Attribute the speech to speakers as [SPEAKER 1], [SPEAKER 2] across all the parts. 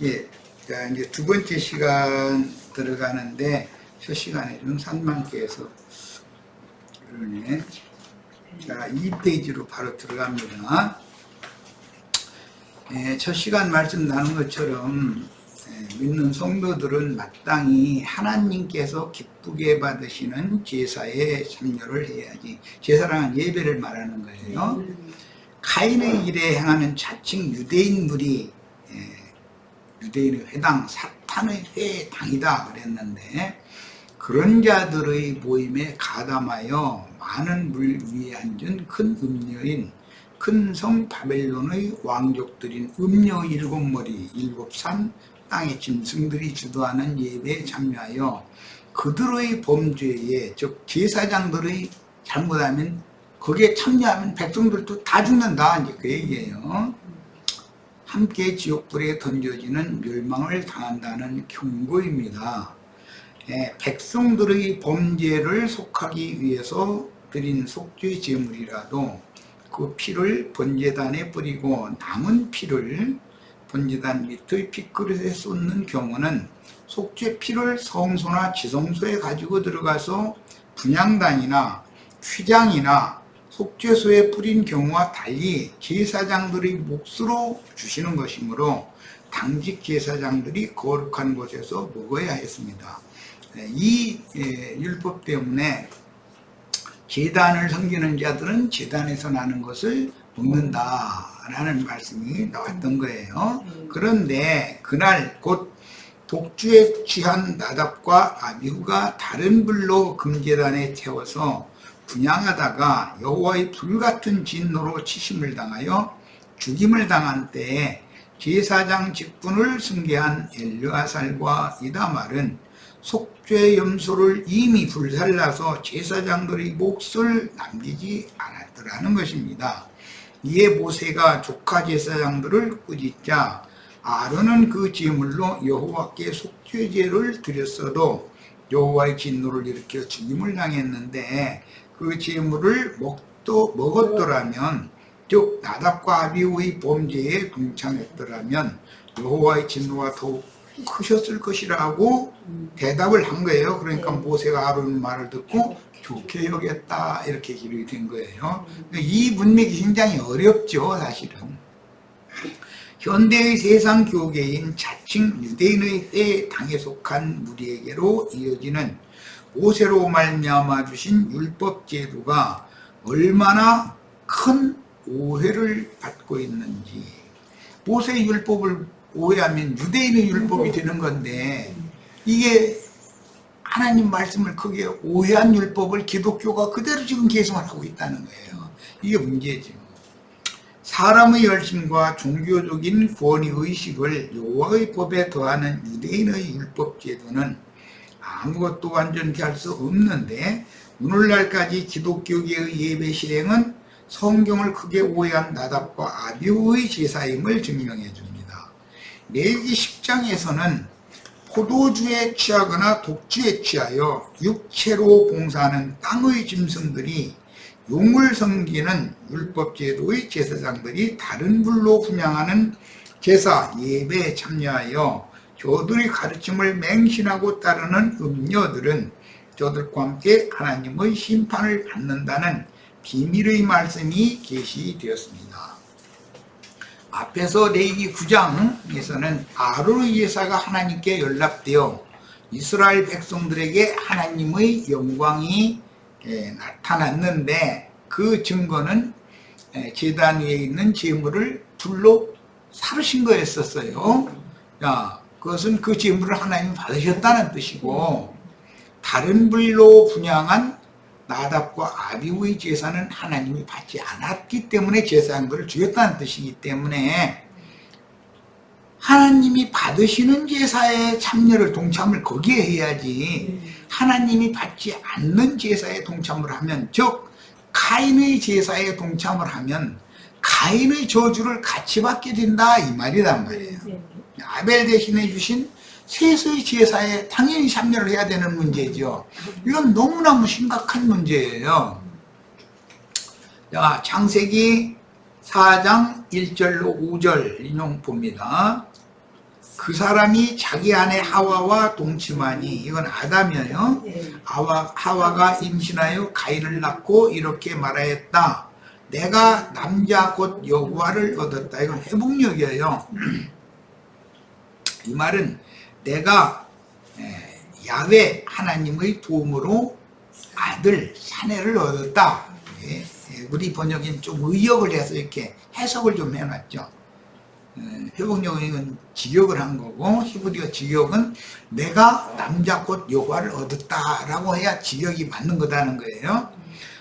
[SPEAKER 1] 예, 자, 이제 두 번째 시간 들어가는데, 첫 시간에 좀 산만께서 그러네. 자, 2페이지로 바로 들어갑니다. 예, 첫 시간 말씀 나눈 것처럼 믿는 성도들은 마땅히 하나님께서 기쁘게 받으시는 제사에 참여를 해야지. 제사랑은 예배를 말하는 거예요. 카인의 일에 행하는 자칭 유대인 무리, 유대인의 회당, 사탄의 회당이다 그랬는데, 그런 자들의 모임에 가담하여 많은 물 위에 앉은 큰 음녀인 큰 성 바벨론의 왕족들인 음녀 일곱 머리 일곱 산 땅의 짐승들이 주도하는 예배에 참여하여 그들의 범죄에, 즉 제사장들의 잘못하면 거기에 참여하면 백성들도 다 죽는다, 이제 그 얘기예요. 함께 지옥불에 던져지는 멸망을 당한다는 경고입니다. 백성들의 범죄를 속하기 위해서 드린 속죄 제물이라도 그 피를 번제단에 뿌리고 남은 피를 번제단 밑의 핏그릇에 쏟는 경우는 속죄 피를 성소나 지성소에 가지고 들어가서 분향단이나 휘장이나 속죄소에 뿌린 경우와 달리 제사장들의 몫으로 주시는 것이므로 당직 제사장들이 거룩한 곳에서 먹어야 했습니다. 이 율법 때문에 제단을 섬기는 자들은 제단에서 나는 것을 먹는다라는 말씀이 나왔던 거예요. 그런데 그날 곧 독주에 취한 나답과 아비후가 다른 불로 금제단에 태워서 분향하다가 여호와의 불같은 진노로 치심을 당하여 죽임을 당한 때에 제사장 직분을 승계한 엘르아살과 이다말은 속죄 염소를 이미 불살라서 제사장들의 몫을 남기지 않았더라는 것입니다. 이에 모세가 조카 제사장들을 꾸짖자 아론은 그 제물로 여호와께 속죄제를 드렸어도 여호와의 진노를 일으켜 죽임을 당했는데 그 제물을 먹었더라면, 즉 나답과 아비후의 범죄에 동참했더라면 여호와의 진노가 더욱 크셨을 것이라고 대답을 한 거예요. 그러니까 모세가 아론 말을 듣고 좋게 여겼다, 이렇게 기록이 된 거예요. 이 문맥이 굉장히 어렵죠, 사실은. 현대의 세상 교계인 자칭 유대인의 회당에 속한 무리에게로 이어지는 모세로 말미암아 주신 율법 제도가 얼마나 큰 오해를 받고 있는지. 모세의 율법을 오해하면 유대인의 율법이 되는 건데, 이게 하나님 말씀을 크게 오해한 율법을 기독교가 그대로 지금 계승을 하고 있다는 거예요. 이게 문제죠. 사람의 열심과 종교적인 권위의식을 여호와의 법에 더하는 유대인의 율법 제도는 아무것도 완전히 할 수 없는데, 오늘날까지 기독교계의 예배 실행은 성경을 크게 오해한 나답과 아비후의 제사임을 증명해 줍니다. 레위기 10장에서는 포도주에 취하거나 독주에 취하여 육체로 봉사하는 땅의 짐승들이 용을 섬기는 율법제도의 제사장들이 다른 불로 분향하는 제사 예배에 참여하여 저들의 가르침을 맹신하고 따르는 음녀들은 저들과 함께 하나님의 심판을 받는다는 비밀의 말씀이 계시되었습니다. 앞에서 레위기 9장에서는 아론의 제사가 하나님께 연락되어 이스라엘 백성들에게 하나님의 영광이 나타났는데, 그 증거는 제단 위에 있는 제물을 불로 사르신 거였었어요. 그것은 그 제물을 하나님이 받으셨다는 뜻이고, 다른 불로 분향한 나답과 아비후의 제사는 하나님이 받지 않았기 때문에 제사장들을 죽였다는 뜻이기 때문에 하나님이 받으시는 제사에 참여를, 동참을 거기에 해야지, 하나님이 받지 않는 제사에 동참을 하면, 즉 가인의 제사에 동참을 하면 가인의 저주를 같이 받게 된다, 이 말이란 말이에요. 아벨 대신해 주신 셋의 제사에 당연히 참여를 해야 되는 문제죠. 이건 너무너무 심각한 문제예요. 자, 창세기 4장 1절로 5절 인용 봅니다. 그 사람이 자기 아내 하와와 동침하니, 이건 아담이에요. 하와가 임신하여 가인을 낳고 이렇게 말하였다. 내가 남자 곧 여호와를 얻었다. 이건 회복력이에요. 이 말은 내가 야훼 하나님의 도움으로 아들 사내를 얻었다. 우리 번역인 좀 의역을 해서 이렇게 해석을 좀 해놨죠. 회복력은 직역을 한 거고, 히브리어 직역은 내가 남자 곧 여호와를 얻었다라고 해야 직역이 맞는 거다는 거예요.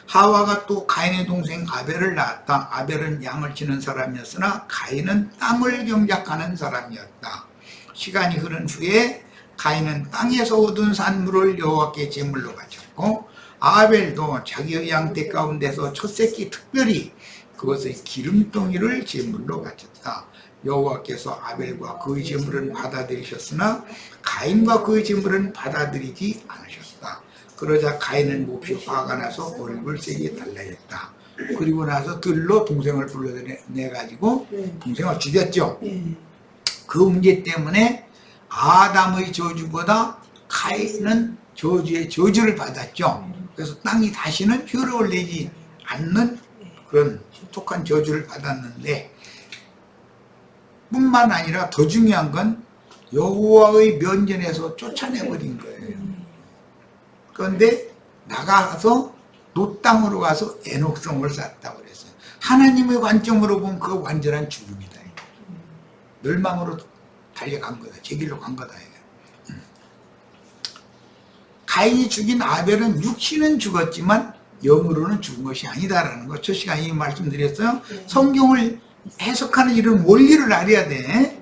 [SPEAKER 1] 하와가 또 가인의 동생 아벨을 낳았다. 아벨은 양을 치는 사람이었으나 가인은 땅을 경작하는 사람이었다. 시간이 흐른 후에 가인은 땅에서 얻은 산물을 여호와께 제물로 바쳤고, 아벨도 자기의 양떼 가운데서 첫 새끼 특별히 그것의 기름덩이를 제물로 바쳤다. 여호와께서 아벨과 그의 제물은 받아들이셨으나 가인과 그의 제물은 받아들이지 않으셨다. 그러자 가인은 몹시 화가 나서 얼굴색이 달라졌다. 그리고 나서 들로 동생을 불러내가지고 동생을 죽였죠. 그 문제 때문에 아담의 저주보다 가인은 저주의 저주를 받았죠. 그래서 땅이 다시는 효력을 내지 않는 그런 속한 저주를 받았는데, 뿐만 아니라 더 중요한 건 여호와의 면전에서 쫓아내버린 거예요. 그런데 나가서 놋 땅으로 가서 에녹성을 쌓았다고 그랬어요. 하나님의 관점으로 보면 그거 완전한 죽음이다. 멸망으로 달려간 거다. 제 길로 간 거다. 가인이 죽인 아벨은 육신은 죽었지만 영으로는 죽은 것이 아니다라는 거. 첫 시간에 이 말씀드렸어요. 성경을 해석하는 이런 원리를 알아야 돼.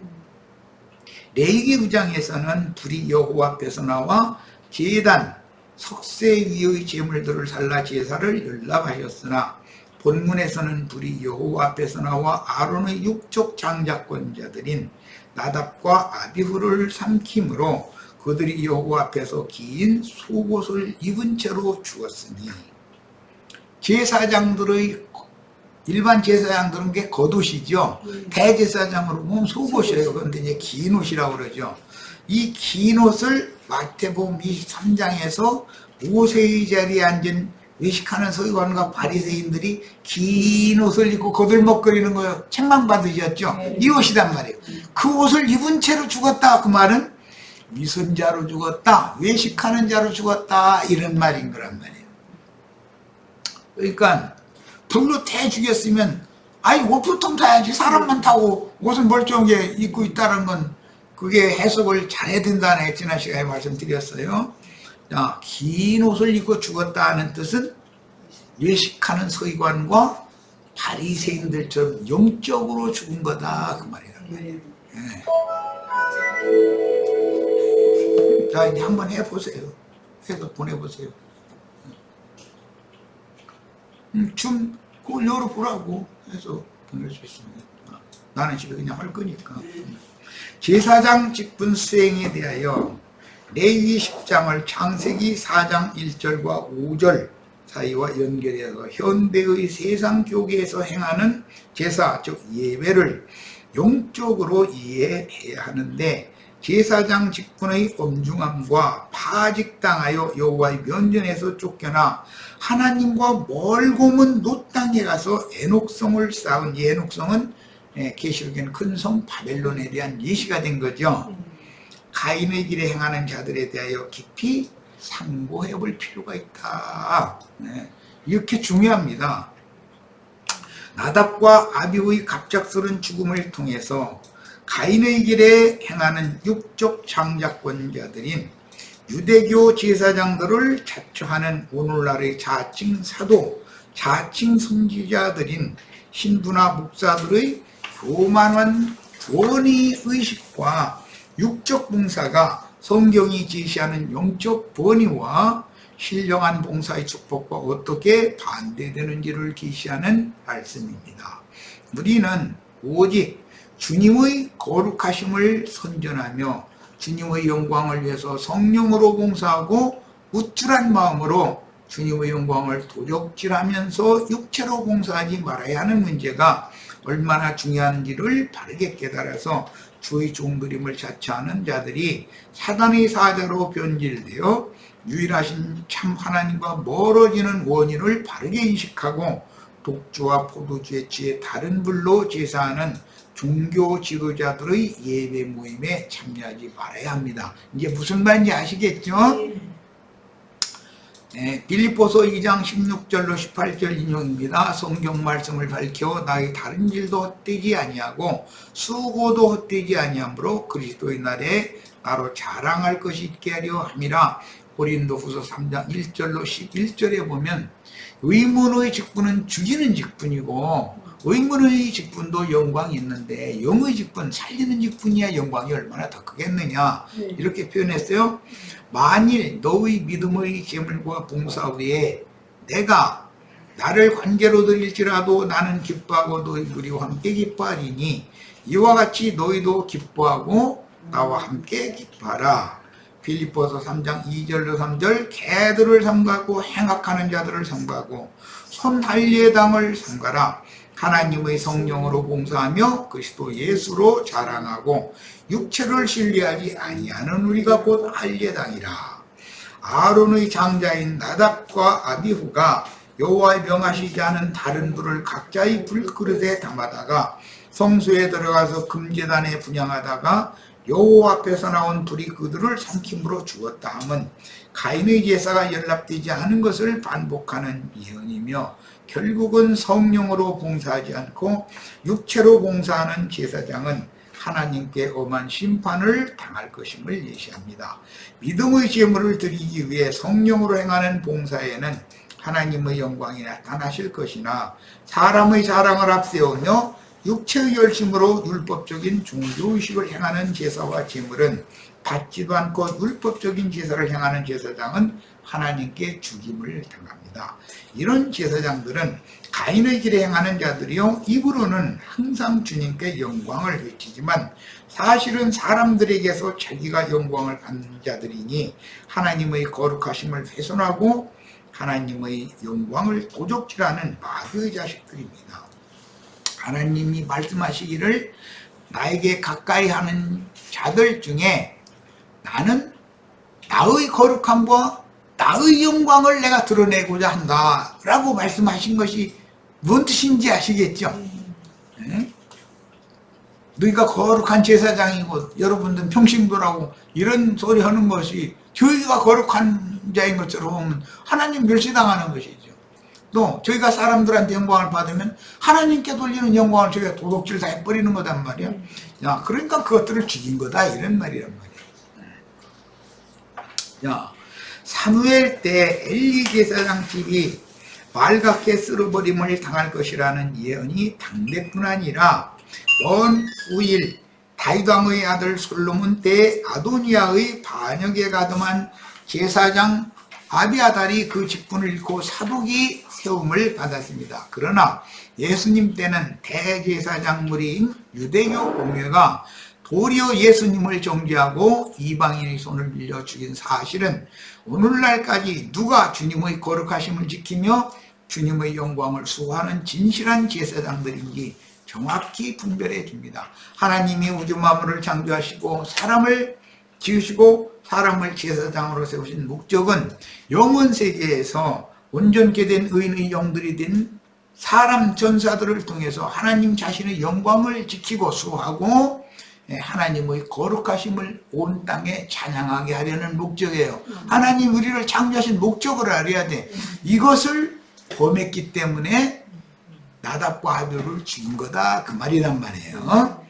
[SPEAKER 1] 레위기 9장에서는 불이 여호와 앞에서 나와 제단 석쇠 위의 제물들을 살라 제사를 연락하셨으나, 본문에서는 불이 여호와 앞에서 나와 아론의 육족 장자권자들인 나답과 아비후를 삼킴으로 그들이 여호와 앞에서 긴 속옷을 입은 채로 죽었으니, 제사장들의 일반 제사장들은 게 겉옷이죠. 대제사장으로 보면 속옷이에요. 그런데 이제 긴 옷이라고 그러죠. 이 긴 옷을 마태복음 23장에서 모세의 자리에 앉은 외식하는 서기관과 바리새인들이 긴 옷을 입고 거들먹거리는 거 책망받으셨죠. 이 옷이란 말이에요. 그 옷을 입은 채로 죽었다. 그 말은 위선자로 죽었다, 외식하는 자로 죽었다, 이런 말인 거란 말이에요. 그러니까 불로 대 죽였으면 아이 옷부터 타야지, 사람만 타고 옷은 멀쩡하게 입고 있다는 건 그게 해석을 잘해야 된다는 지난 시간에 말씀드렸어요. 자, 긴 옷을 입고 죽었다는 뜻은 외식하는 서기관과 바리새인들처럼 영적으로 죽은 거다, 그 말이란 말이에요. 자, 이제 한번 해보세요. 해서 보내보세요. 좀 그걸 열어보라고 해서 보낼 수 있습니다. 나는 집에 그냥 할 거니까. 제사장 직분 수행에 대하여 레위기 10장을 창세기 4장 1절과 5절 사이와 연결해서 현대의 세상 교계에서 행하는 제사, 즉 예배를 영적으로 이해해야 하는데, 제사장 직분의 엄중함과 파직당하여 여호와의 면전에서 쫓겨나 하나님과 멀고 먼 놋 땅에 가서 에녹성을 쌓은, 이 에녹성은 계시록에는 큰 성 바벨론에 대한 예시가 된 거죠. 가인의 길에 행하는 자들에 대하여 깊이 상고해 볼 필요가 있다. 이렇게 중요합니다. 나답과 아비후의 갑작스런 죽음을 통해서 가인의 길에 행하는 육족 장자권자들인 유대교 제사장들을 자처하는 오늘날의 자칭 사도, 자칭 선지자들인 신부나 목사들의 교만한 권위의식과 육적 봉사가 성경이 제시하는 영적 권위와 신령한 봉사의 축복과 어떻게 반대되는지를 계시하는 말씀입니다. 우리는 오직 주님의 거룩하심을 선전하며 주님의 영광을 위해서 성령으로 봉사하고 우쭐한 마음으로 주님의 영광을 도적질하면서 육체로 봉사하지 말아야 하는 문제가 얼마나 중요한지를 바르게 깨달아서 주의 종들임을 자처하는 자들이 사단의 사자로 변질되어 유일하신 참 하나님과 멀어지는 원인을 바르게 인식하고 독주와 포도주의 취해 다른 불로 제사하는 종교 지도자들의 예배 모임에 참여하지 말아야 합니다. 이제 무슨 말인지 아시겠죠? 네, 빌립보서 2장 16절로 18절 인용입니다. 성경 말씀을 밝혀 나의 다른 일도 헛되지 아니하고 수고도 헛되지 아니하므로 그리스도의 날에 나로 자랑할 것이 있게 하려 함이라. 고린도후서 3장 1절로 11절에 보면 의문의 직분은 죽이는 직분이고 의문의 직분도 영광이 있는데 영의 직분, 살리는 직분이야 영광이 얼마나 더 크겠느냐 이렇게 표현했어요. 만일 너의 믿음의 제물과 봉사 위에 내가 나를 관계로 드릴지라도 나는 기뻐하고 너희 우리와 함께 기뻐하리니 이와 같이 너희도 기뻐하고 나와 함께 기뻐하라. 빌립보서 3장 2절로 3절 개들을 삼가고 행악하는 자들을 삼가고 손할례당을 삼가라. 하나님의 성령으로 봉사하며 그리스도 예수로 자랑하고 육체를 신뢰하지 아니하는 우리가 곧 할례당이라. 아론의 장자인 나답과 아비후가 여호와의 명하시지 않은 다른 불을 각자의 불그릇에 담아다가 성소에 들어가서 금제단에 분향하다가 여호와 앞에서 나온 불이 그들을 삼킴으로 죽었다 함은 가인의 제사가 연락되지 않은 것을 반복하는 예언이며 결국은 성령으로 봉사하지 않고 육체로 봉사하는 제사장은 하나님께 엄한 심판을 당할 것임을 예시합니다. 믿음의 제물을 드리기 위해 성령으로 행하는 봉사에는 하나님의 영광이 나타나실 것이나 사람의 자랑을 앞세우며 육체의 열심으로 율법적인 종교의식을 행하는 제사와 제물은 받지도 않고 율법적인 제사를 행하는 제사장은 하나님께 죽임을 당합니다. 이런 제사장들은 가인의 길에 행하는 자들이요 입으로는 항상 주님께 영광을 외치지만 사실은 사람들에게서 자기가 영광을 받는 자들이니 하나님의 거룩하심을 훼손하고 하나님의 영광을 도적질하는 마귀의 자식들입니다. 하나님이 말씀하시기를 나에게 가까이 하는 자들 중에 나는 나의 거룩함과 나의 영광을 내가 드러내고자 한다 라고 말씀하신 것이 뭔 뜻인지 아시겠죠? 네? 너희가 거룩한 제사장이고 여러분들은 평신도라고 이런 소리 하는 것이 저희가 거룩한 자인 것처럼 보면 하나님 멸시당하는 것이죠. 또 저희가 사람들한테 영광을 받으면 하나님께 돌리는 영광을 저희가 도둑질 다 해버리는 거단 말이야. 야, 그러니까 그것들을 죽인 거다 이런 말이란 말이야. 야, 사무엘 때 엘리 제사장 집이 말갛게 쓸어버림을 당할 것이라는 예언이 당대뿐 아니라 먼 후일 다윗 왕의 아들 솔로몬 때 아도니아의 반역에 가담한 제사장 아비아달이 그 직분을 잃고 사독이 세움을 받았습니다. 그러나 예수님 때는 대제사장 무리인 유대교 공회가 도리어 예수님을 정죄하고 이방인의 손을 빌려 죽인 사실은 오늘날까지 누가 주님의 거룩하심을 지키며 주님의 영광을 수호하는 진실한 제사장들인지 정확히 분별해 줍니다. 하나님이 우주 만물을 창조하시고 사람을 지으시고 사람을 제사장으로 세우신 목적은 영원 세계에서 온전케 된 의인의 영들이 된 사람 전사들을 통해서 하나님 자신의 영광을 지키고 수호하고 하나님의 거룩하심을 온 땅에 찬양하게 하려는 목적이에요. 하나님 우리를 창조하신 목적을 알아야 돼. 이것을 범했기 때문에 나답과 아비후를 죽인 거다 그 말이란 말이에요.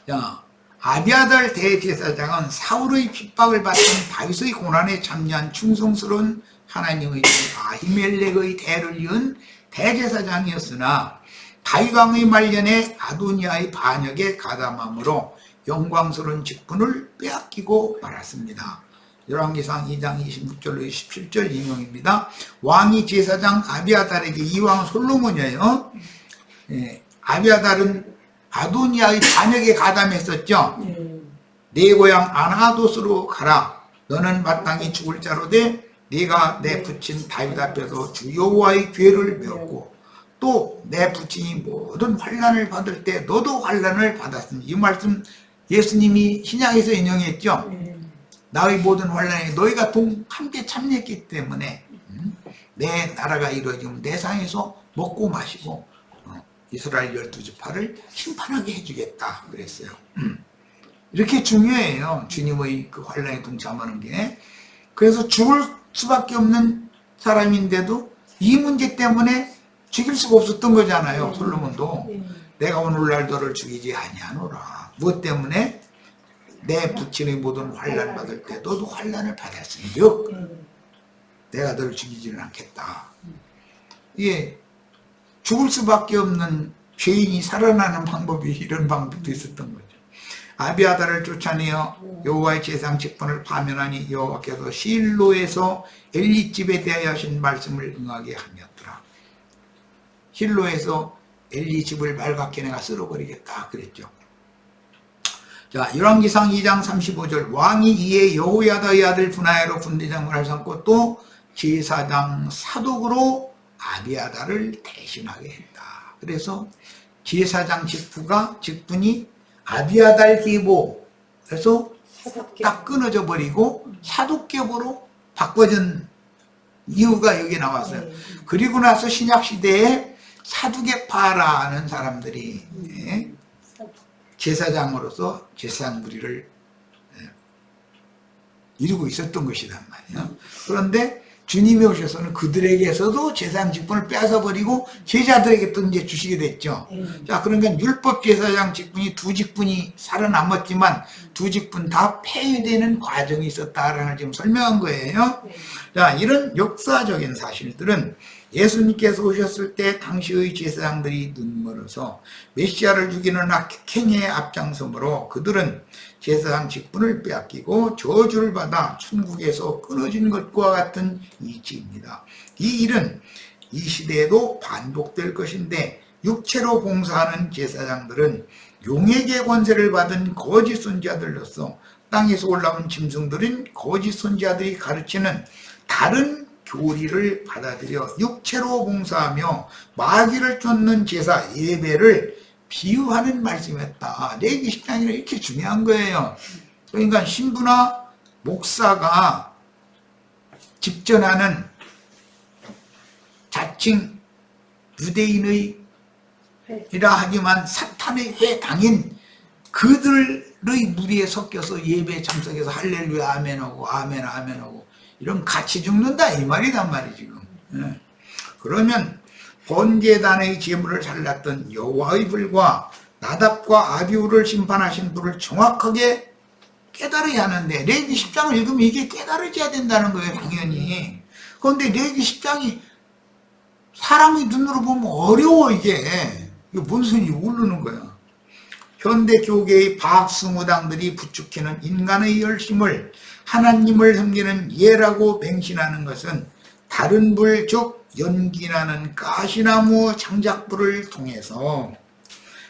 [SPEAKER 1] 자, 아비아달 대제사장은 사울의 핍박을 받던 다윗의 고난에 참여한 충성스러운 하나님의 아히멜렉의 대를 이은 대제사장이었으나 다윗 왕의 말년에 아도니아의 반역에 가담함으로 영광스러운 직분을 빼앗기고 말았습니다. 열왕기상 2장 26절로 27절 인용입니다. 왕이 제사장 아비아달에게 이 왕은 솔로몬이에요. 아비아달은 아도니아의 반역에 가담했었죠. 내 고향 아나돗으로 가라. 너는 마땅히 죽을 자로 돼 네가 내 부친 다윗 앞에서 주 여호와의 괴를 메웠고 또 내 부친이 모든 환난을 받을 때 너도 환난을 받았으니, 이 말씀 예수님이 신약에서 인용했죠. 나의 모든 환난에 너희가 함께 참여했기 때문에 내 나라가 이루어지면 내 상에서 먹고 마시고 이스라엘 12지파를 심판하게 해주겠다 그랬어요. 이렇게 중요해요. 주님의 그 환난에 동참하는 게. 그래서 죽을 수밖에 없는 사람인데도 이 문제 때문에 죽일 수가 없었던 거잖아요. 솔로몬도 내가 오늘날 너를 죽이지 아니하노라. 무엇 때문에? 내 부친의 모든 환난 받을 때 너도 환난을 받았으니 즉 내가 너를 죽이지는 않겠다. 이게 죽을 수밖에 없는 죄인이 살아나는 방법이 이런 방법도 있었던 거죠. 아비아다를 쫓아내어 여호와의 제사장 직분을 파면하니 여호와께서 실로에서 엘리 집에 대하여 하신 말씀을 응하게 하였더라. 실로에서 엘리 집을 말갛게 내가 쓸어버리겠다 그랬죠. 자, 열왕기상 2장 35절 왕이 이에 여호야다의 아들 분하야로 군대장관을 삼고 또 제사장 사독으로 아비아다를 대신하게 했다. 그래서 제사장 직분이 아비아달 계보, 그래서 딱 끊어져 버리고 사독계보로 바꿔진 이유가 여기 나왔어요. 그리고 나서 신약시대에 사두개파라는 사람들이 제사장으로서 제사장 무리를 이루고 있었던 것이란 말이에요. 그런데 주님이 오셔서는 그들에게서도 제사장 직분을 뺏어버리고 제자들에게 또 이제 주시게 됐죠. 자, 그러니까 율법 제사장 직분이 두 직분이 살아남았지만 두 직분 다 폐위되는 과정이 있었다라는 걸 지금 설명한 거예요. 자, 이런 역사적인 사실들은 예수님께서 오셨을 때 당시의 제사장들이 눈멀어서 메시아를 죽이는 악행에 앞장서므로 그들은 제사장 직분을 빼앗기고 저주를 받아 천국에서 끊어진 것과 같은 이치입니다. 이 일은 이 시대에도 반복될 것인데 육체로 봉사하는 제사장들은 용에게 권세를 받은 거짓 선지자들로서 땅에서 올라온 짐승들은 거짓 선지자들이 가르치는 다른 교리를 받아들여 육체로 봉사하며 마귀를 쫓는 제사 예배를 비유하는 말씀이었다. 레위기 10장이라 이렇게 중요한 거예요. 그러니까 신부나 목사가 집전하는 자칭 유대인의 이라 하지만 사탄의 회당인 그들의 무리에 섞여서 예배에 참석해서 할렐루야 아멘하고 아멘 아멘하고 이런 같이 죽는다 이 말이단 말이지 지금. 그러면 번제단의 제물을 살랐던 여호와의 불과 나답과 아비후를 심판하신 불을 정확하게 깨달아야 하는데 레위기 10장을 읽으면 이게 깨달아져야 된다는 거예요 당연히. 그런데 레위기 10장이 사람의 눈으로 보면 어려워 이게 뭔 소리인지 모르는 거야. 현대 교계의 박스무당들이 부추기는 인간의 열심을 하나님을 섬기는 예라고 맹신하는 것은 다른 불, 즉 연기나는 가시나무 장작불을 통해서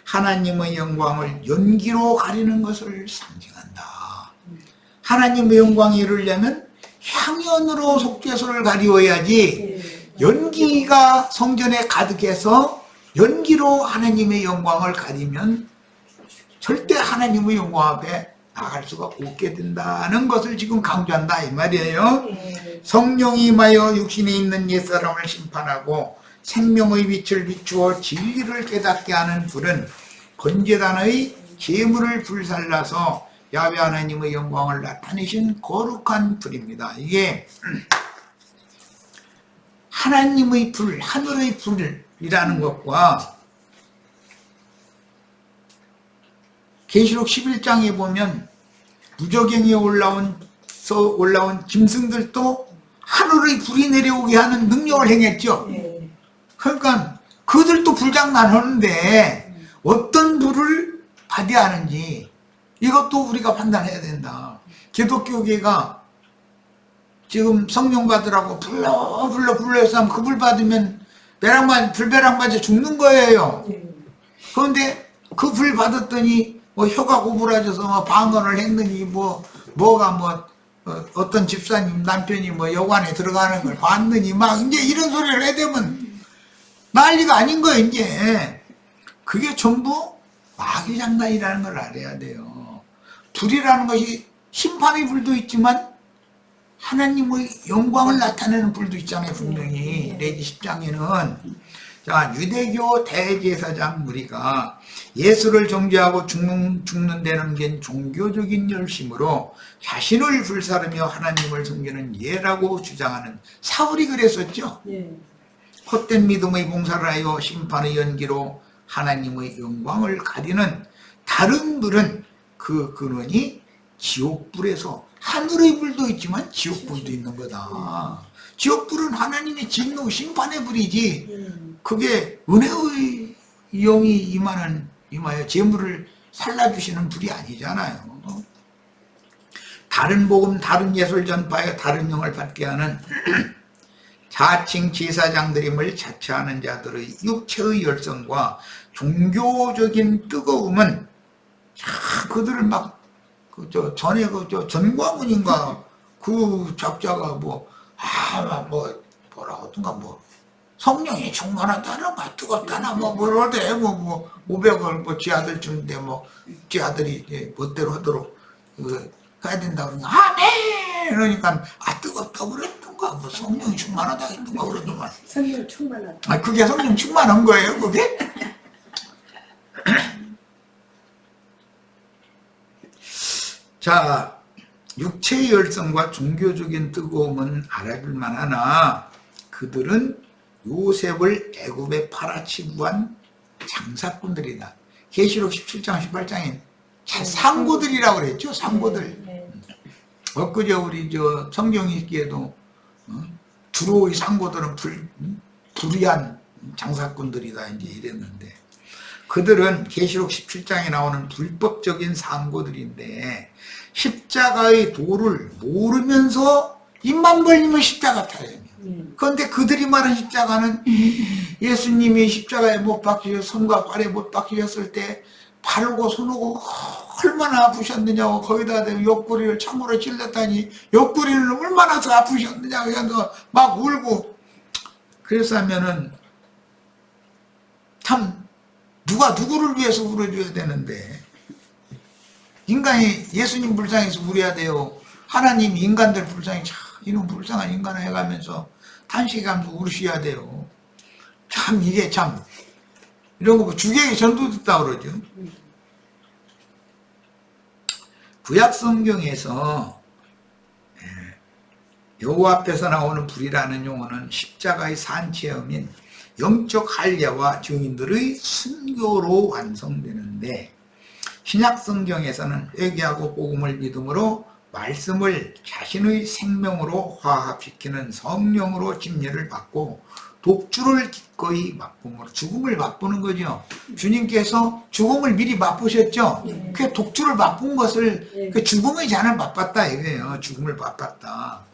[SPEAKER 1] 하나님의 영광을 연기로 가리는 것을 상징한다. 하나님의 영광이 이루려면 향연으로 속죄소를 가리워야지 연기가 성전에 가득해서 연기로 하나님의 영광을 가리면 절대 하나님의 영광 앞에 나갈 수가 없게 된다는 것을 지금 강조한다 이 말이에요. 성령이 임하여 육신에 있는 옛사람을 심판하고 생명의 빛을 비추어 진리를 깨닫게 하는 불은 번제단의 제물을 불살라서 야훼 하나님의 영광을 나타내신 거룩한 불입니다. 이게 하나님의 불, 하늘의 불이라는 것과 계시록 11장에 보면 무저갱에 올라온 짐승들도 하늘의 불이 내려오게 하는 능력을 행했죠. 그러니까 그들도 불장난하는데 어떤 불을 받아야 하는지 이것도 우리가 판단해야 된다. 기독교계가 지금 성령 받으라고 불러서 그 불 받으면 불배랑 맞아 죽는 거예요. 그런데 그 불 받았더니 뭐 혀가 고부라져서 뭐 방언을 했느니 어떤 집사님 남편이 뭐 여관에 들어가는 걸 봤느니 막 이제 이런 소리를 해대면 난리가 아닌 거예요, 이제. 그게 전부 마귀 장난이라는 걸 알아야 돼요. 불이라는 것이 심판의 불도 있지만 하나님의 영광을 나타내는 불도 있잖아요, 분명히. 레기 10장에는. 자, 유대교 대제사장 무리가 예수를 정죄하고 죽는 데는 게 종교적인 열심으로 자신을 불사르며 하나님을 섬기는 예라고 주장하는 사울이 그랬었죠. 헛된 믿음의 봉사를 하여 심판의 연기로 하나님의 영광을 가리는 다른 불은 그 근원이 지옥불에서, 하늘의 불도 있지만 지옥불도 있는 거다. 지옥불은 하나님의 진노 심판의 불이지, 그게 은혜의 영이 임하여 재물을 살라주시는 불이 아니잖아요. 다른 복음, 다른 예술 전파에 다른 영을 받게 하는 자칭 제사장들임을 자처하는 자들의 육체의 열성과 종교적인 뜨거움은, 그들을 막 전에 전과문인가 그 작자가 뭐라 하던가 성령이 충만하다나 뜨겁다나 뭐러대 500을 지 아들 주는데 지 아들이 멋대로 하도록 해야 된다 그러니까 아멘 그러니까 뜨겁다 그랬던가 성령이 충만하다 했던가 그러더만.
[SPEAKER 2] 성령 충만하다.
[SPEAKER 1] 그게 성령 충만한 거예요, 그게? 자, 육체의 열성과 종교적인 뜨거움은 알아둘만 하나 그들은 요셉을 애굽에 팔아치부한 장사꾼들이다. 계시록 17장 18장에 상고들이라고 그랬죠. 상고들. 엊그제 우리 성경 읽기에도 두로의 상고들은 불의한 장사꾼들이다 이제 이랬는데, 그들은 계시록 17장에 나오는 불법적인 상고들인데 십자가의 도를 모르면서 입만 벌리면 십자가 타요. 그런데 그들이 말한 십자가는 예수님이 십자가에 못 박히셔 손과 발에 못 박히셨을 때 발고 손오고 얼마나 아프셨느냐고, 거기다 옆구리를 참으로 찔렀다니 옆구리는 얼마나 더 아프셨느냐고 해서 막 울고. 그래서 하면은 참 누가 누구를 위해서 울어줘야 되는데, 인간이 예수님 불쌍해서 울어야 돼요. 하나님 인간들 불쌍해, 이런 불쌍한 인간을 해가면서 탄식하면서 울으셔야 돼요. 참 이게 참 이런 거 주객이 전도됐다 그러죠. 구약 성경에서 여호와 앞에서 나오는 불이라는 용어는 십자가의 산체험인 영적 할례와 증인들의 순교로 완성되는데, 신약 성경에서는 회개하고 복음을 믿음으로 말씀을 자신의 생명으로 화합시키는 성령으로 침례를 받고 독주를 기꺼이 맛봄으로 죽음을 맛보는 거죠. 주님께서 죽음을 미리 맛보셨죠. 그 독주를 맛본 것을 그 죽음의 잔을 맛봤다 이거예요. 죽음을 맛봤다.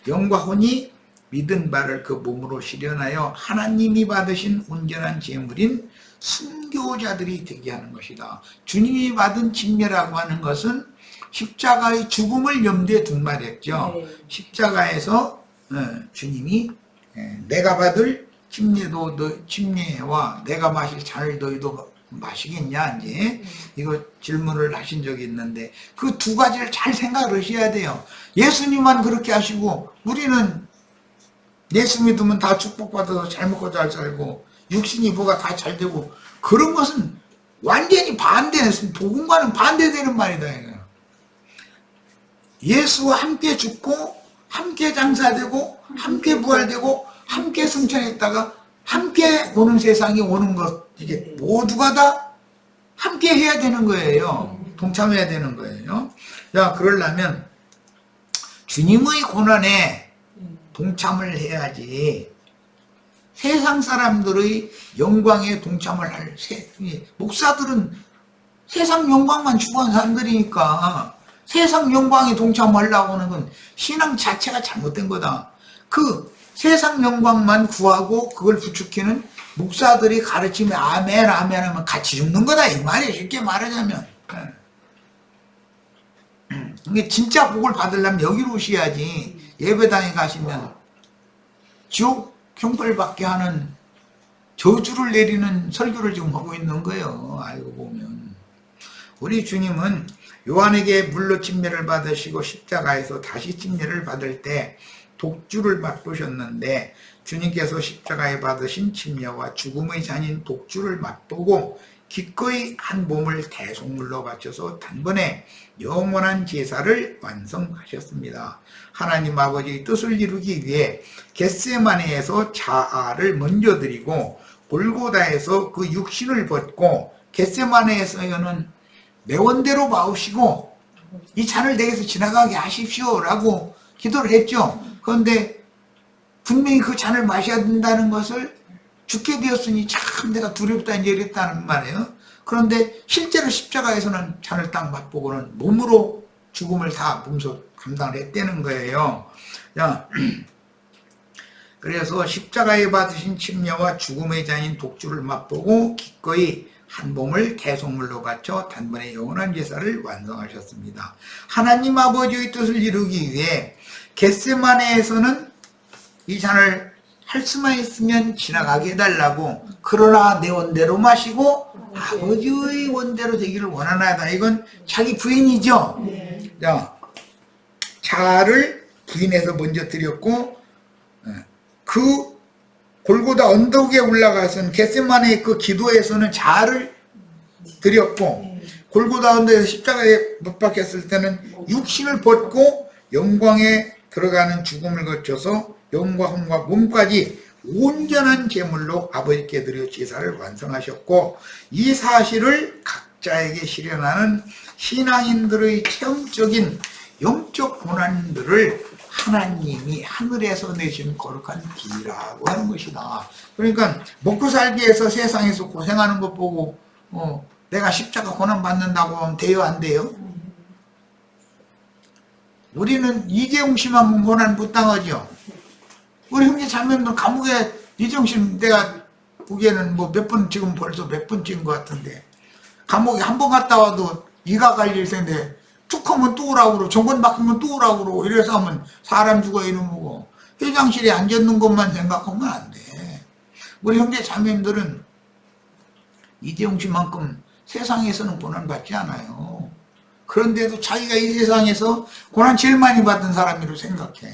[SPEAKER 1] 영과 혼이 믿은 바를 그 몸으로 실현하여 하나님이 받으신 온전한 제물인 순교자들이 되게 하는 것이다. 주님이 받은 침례라고 하는 것은 십자가의 죽음을 염두에 둔 말이었죠. 십자가에서 주님이 내가 받을 침례와 내가 마실 잔을 너희도 마시겠냐 이제 이거 질문을 하신 적이 있는데, 그 두 가지를 잘 생각을 하셔야 돼요. 예수님만 그렇게 하시고 우리는 예수 믿으면 다 축복받아서 잘 먹고 잘 살고 육신이 뭐가 다 잘 되고, 그런 것은 완전히 반대는, 복음과는 반대되는 말이다 이거. 예수와 함께 죽고 함께 장사되고 함께 부활되고 함께 승천했다가 함께 오는 세상이 오는 것, 이게 모두가 다 함께 해야 되는 거예요. 동참해야 되는 거예요. 자, 그러려면 주님의 고난에 동참을 해야지. 세상 사람들의 영광에 동참을 할 목사들은 세상 영광만 추구한 사람들이니까 세상 영광에 동참하려고 하는 건 신앙 자체가 잘못된 거다. 그 세상 영광만 구하고 그걸 부추기는 목사들이 가르치면 아멘 아멘 하면 같이 죽는 거다 이 말이에요. 쉽게 말하자면. 이게 진짜 복을 받으려면 여기로 오셔야지. 예배당에 가시면 지옥 형벌 받게 하는 저주를 내리는 설교를 지금 하고 있는 거예요. 알고 보면. 우리 주님은 요한에게 물로 침례를 받으시고 십자가에서 다시 침례를 받을 때 독주를 맛보셨는데, 주님께서 십자가에 받으신 침례와 죽음의 잔인 독주를 맛보고 기꺼이 한 몸을 대속물로 바쳐서 단번에 영원한 제사를 완성하셨습니다. 하나님 아버지의 뜻을 이루기 위해 겟세마네에서 자아를 먼저 드리고 골고다에서 그 육신을 벗고 겟세마네에서는 내 원대로 마우시고 이 잔을 내게서 지나가게 하십시오 라고 기도를 했죠. 그런데 분명히 그 잔을 마셔야 된다는 것을 죽게 되었으니 참 내가 두렵다 이제 이랬다는 말이에요. 그런데 실제로 십자가에서는 잔을 딱 맛보고는 몸으로 죽음을 다 몸소 감당을 했다는 거예요. 자, 그래서 십자가에 받으신 침례와 죽음의 잔인 독주를 맛보고 기꺼이 한 몸을 대속물로 바쳐 단번에 영원한 제사를 완성하셨습니다. 하나님 아버지의 뜻을 이루기 위해 겟세마네에서는 이 잔을 할 수만 있으면 지나가게 해달라고, 그러나 내 원대로 마시고 아버지의 원대로 되기를 원하나이다. 이건 자기 부인이죠. 자, 자아를 부인해서 먼저 드렸고, 그 골고다 언덕 위에 올라가서는 겟세마네의 그 기도에서는 자아를 드렸고, 골고다 언덕에서 십자가에 못 박혔을 때는 육신을 벗고 영광에 들어가는 죽음을 거쳐서 영광과 몸까지 온전한 제물로 아버지께 드려 제사를 완성하셨고, 이 사실을 각자에게 실현하는 신앙인들의 체험적인 영적 고난들을 하나님이 하늘에서 내신 거룩한 비라고 하는 것이다. 그러니까 먹고 살기 위해서 세상에서 고생하는 것 보고 내가 십자가 고난 받는다고 하면 돼요, 안 돼요? 우리는 이재용 씨만 고난 못 당하죠. 우리 형제 자매들 감옥에 이재용 씨 내가 보기에는 뭐 몇 번, 지금 벌써 몇 번째인 것 같은데, 감옥에 한 번 갔다 와도 이가 갈릴 텐데 툭 하면 또 오라고 그러고 정권 바뀌면 또 오라고 그러고 이래서 하면 사람 죽어 이러고 회장실에 앉았는 것만 생각하면 안 돼. 우리 형제 자매님들은 이재용 씨만큼 세상에서는 고난 받지 않아요. 그런데도 자기가 이 세상에서 고난 제일 많이 받은 사람이라고 생각해.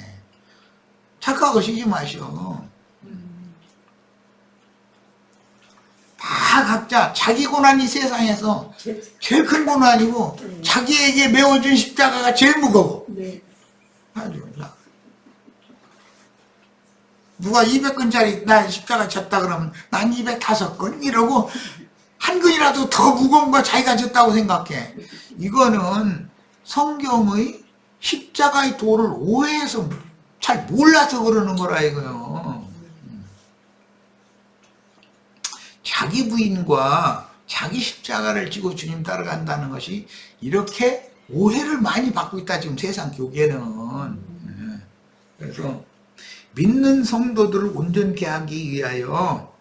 [SPEAKER 1] 착각하시지 마시오. 다 각자 자기 고난이 세상에서 제일 큰 고난이고 자기에게 메워준 십자가가 제일 무거워. 아주 누가 200근짜리 나 십자가 졌다 그러면 난 205근 이러고 한 근이라도 더 무거운 거 자기가 졌다고 생각해. 이거는 성경의 십자가의 도를 오해해서 잘 몰라서 그러는 거라 이거요. 자기 부인과 자기 십자가를 지고 주님 따라간다는 것이 이렇게 오해를 많이 받고 있다 지금 세상 교계는. 그래서 믿는 성도들을 온전케 하기 위하여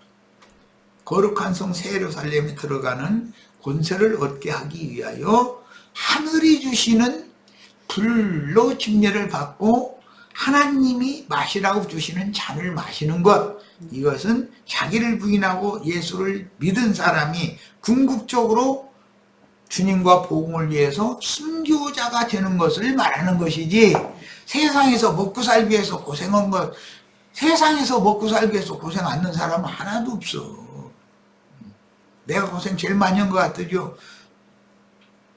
[SPEAKER 1] 거룩한 성 새 예루살렘에 들어가는 권세를 얻게 하기 위하여 하늘이 주시는 불로 침례를 받고 하나님이 마시라고 주시는 잔을 마시는 것, 이것은 자기를 부인하고 예수를 믿은 사람이 궁극적으로 주님과 복음을 위해서 순교자가 되는 것을 말하는 것이지, 세상에서 먹고 살기 위해서 고생한 것, 세상에서 먹고 살기 위해서 고생 안 하는 사람은 하나도 없어. 내가 고생 제일 많이 한 것 같으죠.